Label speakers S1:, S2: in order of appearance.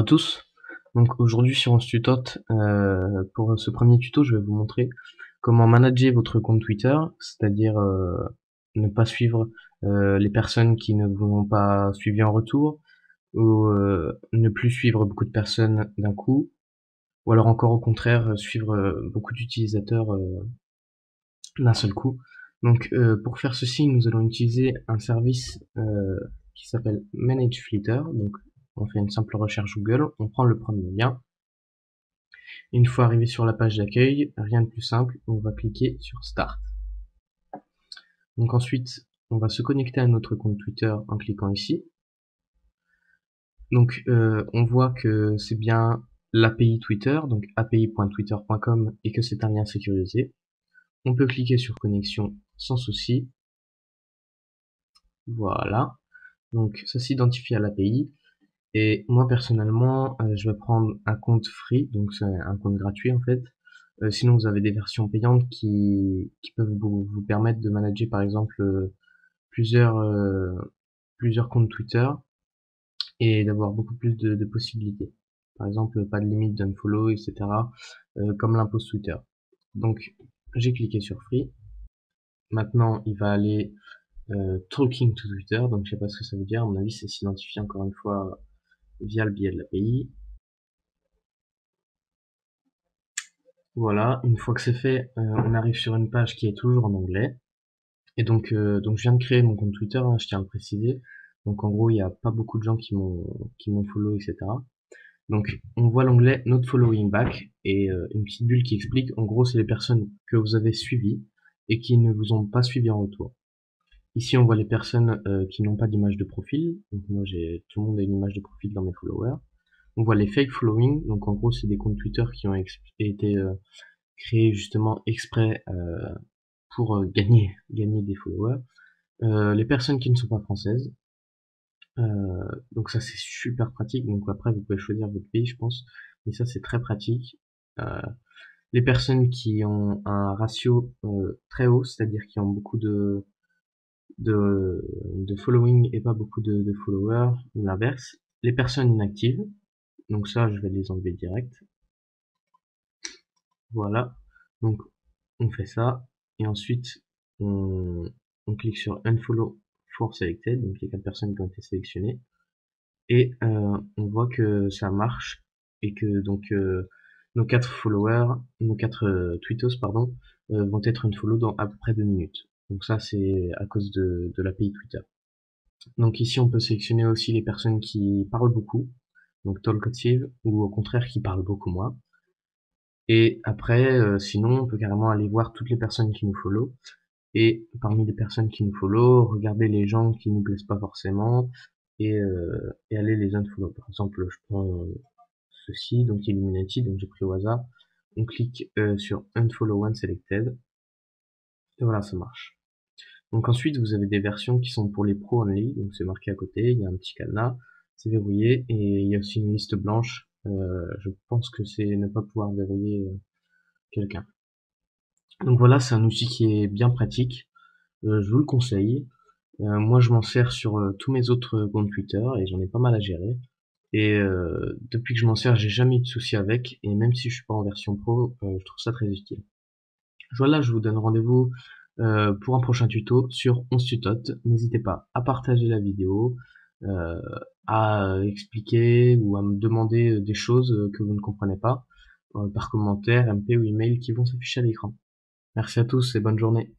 S1: à tous. Donc aujourd'hui sur OnStutot, pour ce premier tuto, je vais vous montrer comment manager votre compte Twitter, c'est-à-dire ne pas suivre les personnes qui ne vous ont pas suivi en retour, ou ne plus suivre beaucoup de personnes d'un coup, ou alors encore au contraire suivre beaucoup d'utilisateurs d'un seul coup. Donc pour faire ceci, nous allons utiliser un service qui s'appelle ManageFlitter. Donc on fait une simple recherche Google, on prend le premier lien. Une fois arrivé sur la page d'accueil, rien de plus simple, on va cliquer sur Start. Donc ensuite, on va se connecter à notre compte Twitter en cliquant ici. Donc on voit que c'est bien l'API Twitter, donc api.twitter.com, et que c'est un lien sécurisé. On peut cliquer sur connexion sans souci. Voilà. Donc ça s'identifie à l'API. Et moi personnellement, je vais prendre un compte free, donc c'est un compte gratuit en fait. Sinon vous avez des versions payantes qui peuvent vous permettre de manager par exemple plusieurs, plusieurs comptes Twitter et d'avoir beaucoup plus de possibilités. Par exemple, pas de limite d'unfollow, etc. Comme l'impose Twitter. Donc j'ai cliqué sur free. Maintenant il va aller talking to Twitter, donc je sais pas ce que ça veut dire, à mon avis c'est s'identifier encore une fois via le biais de l'API. Voilà, une fois que c'est fait, on arrive sur une page qui est toujours en anglais. Et donc je viens de créer mon compte Twitter, hein, je tiens à le préciser. Donc en gros, il n'y a pas beaucoup de gens qui m'ont follow, etc. Donc on voit l'onglet Not Following Back et une petite bulle qui explique, en gros, c'est les personnes que vous avez suivies et qui ne vous ont pas suivi en retour. Ici, on voit les personnes qui n'ont pas d'image de profil. Donc moi, tout le monde a une image de profil dans mes followers. On voit les fake following, donc en gros, c'est des comptes Twitter qui ont été créés justement exprès pour gagner des followers. Les personnes qui ne sont pas françaises. Donc ça c'est super pratique. Donc après vous pouvez choisir votre pays je pense, mais ça c'est très pratique. Les personnes qui ont un ratio très haut, c'est-à-dire qui ont beaucoup de following et pas beaucoup de followers, ou l'inverse. Les personnes inactives, donc ça je vais les enlever direct. Voilà, donc on fait ça et ensuite on clique sur Unfollow for Selected, donc les 4 personnes qui ont été sélectionnées, et on voit que ça marche et que donc nos 4 followers, nos 4 tweetos pardon, vont être unfollow dans à peu près 2 minutes. Donc ça c'est à cause de l'API Twitter. Donc ici on peut sélectionner aussi les personnes qui parlent beaucoup, donc talkative, ou au contraire qui parlent beaucoup moins. Et après, sinon, on peut carrément aller voir toutes les personnes qui nous follow. Et parmi les personnes qui nous follow, regarder les gens qui nous plaisent pas forcément et aller les unfollow. Par exemple, je prends ceci, donc Illuminati, donc j'ai pris au hasard. On clique sur Unfollow One Selected. Et voilà, ça marche. Donc ensuite, vous avez des versions qui sont pour les pros only, donc c'est marqué à côté, il y a un petit cadenas, c'est verrouillé, et il y a aussi une liste blanche. Je pense que c'est ne pas pouvoir verrouiller quelqu'un. Donc voilà, c'est un outil qui est bien pratique, je vous le conseille. Moi je m'en sers sur tous mes autres comptes Twitter et j'en ai pas mal à gérer. Et depuis que je m'en sers, j'ai jamais eu de soucis avec, et même si je suis pas en version pro, je trouve ça très utile. Voilà, je vous donne rendez-vous pour un prochain tuto sur OnStutot. N'hésitez pas à partager la vidéo, euh, à expliquer ou à me demander des choses que vous ne comprenez pas par commentaire, MP ou email qui vont s'afficher à l'écran. Merci à tous et bonne journée.